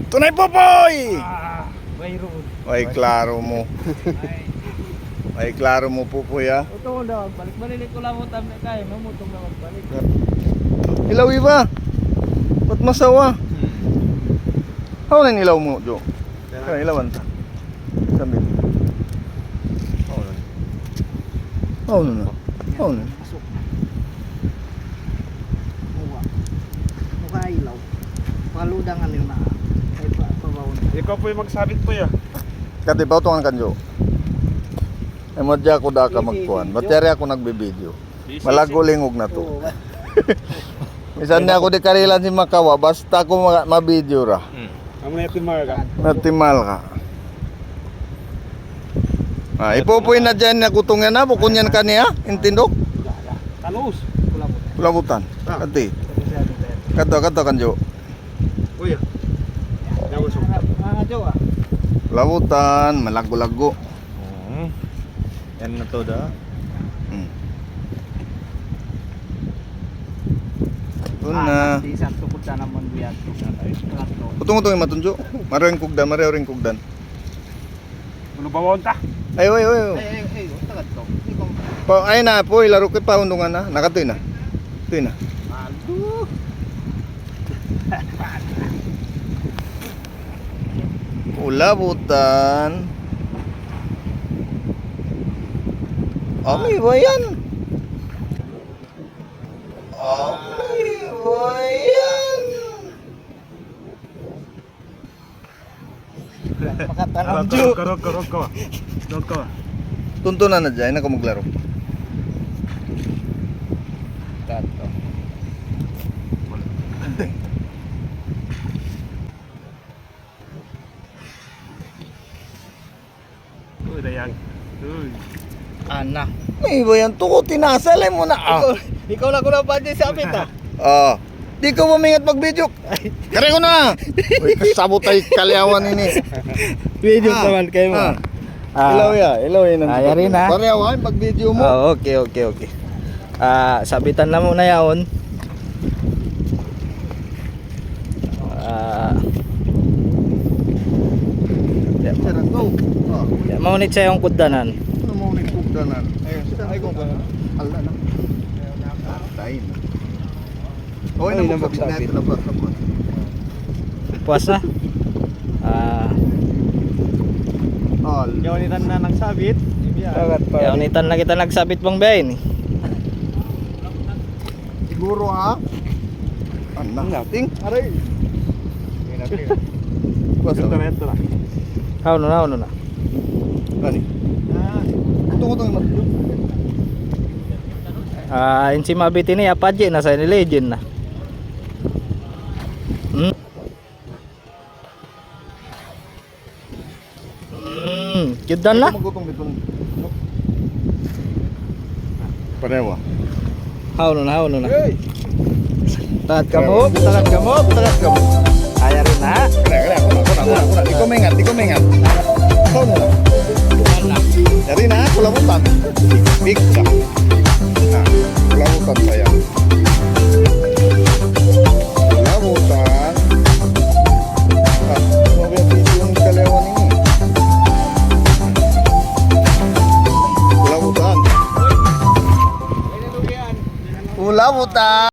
Tunay Popoy! Mayroon. Ay, klaro mo. Ay, klaro mo Popoy ha. Ito na, balik-balik ko lang mo tayo kaya, mamutong na magbalik. Ilawi ba? Ba't masawa? How na nilaw mo, Jo? Kaya ilawan ta. Sabi. How na? How na? Mukha ilaw. Paludangan yung na. Ay pabawon. Ikaw po yung magsabit po ya. Kati ba ito ang kanjo? Ay madya ko da ka magkuhan. Batyari ako nagbibideo. Malago lingog na to. Misan niya ako di karilan si Makawa. Basta ako mabideo ra. Amo na timar ka. Natimal ka. Ipopoy na dyan na kutungan na. Bukunyan ka niya. Intindok? Talos. Kulabutan. Kati. Kato kanjo. Kuya. Yawas ko. Mga Jo ah. Kulabutan. Malago-lago. Yan na to da. Ito na. Di sa tukod sa naman biyat. Utong-utong yung matunjo. Maring kugdan. Maring kugdan. Ano bawon ta? Ay. Ay, tagad to. Ay na po. Ilaro kay paundungan na. Nakatoy na. Toy na. Malu. Kulabutan. Ami ba yan? Ami ba yan? Makatanong Karog ko. Dog ko. Tuntunan na dyan. Ako maglaro. Kato. Uy, dayang. Uy. Ana. Ami ba yan? Tuko tinasalay mo na. Ikaw na ko na pa sa abit ah. Di ko mamingat mag-video. Kare ko na. Uy, kasabotay kalyawan ini. Video naman kayo mo. Ilaw ya. Ilaw yan. Ayari na. Parehawan pag-video mo. Okay. Sabitan na muna yaon. Sira to. Maunit sa yung kudanan. Ano mo ni kugdanan? Ay ko ba? Ala na. Tayo na. Oy, Ay, nabok nabagsabit. na ba? Puas na. All. Yawanitan na nagsabit. Yaonitan na kita nagsabit bang bayan eh. Siguro ha? Anak. Ting, aray. Basta Ito na. How na. Kani. Utong-utong yung matulog. Insi mabiti ni apadje na sa ni legend na. Judan na. Magutong dito. Parewa. How na. Hey! Takat kamu. Kaya rin na. Kaya, kuna. Di ko mengat. Ikaw mo lang. Dari na, kulabutan. Big ka. Kulabutan saya. Kulabutan. Mabaya video yung kalewan ini. Kulabutan. Kulabutan.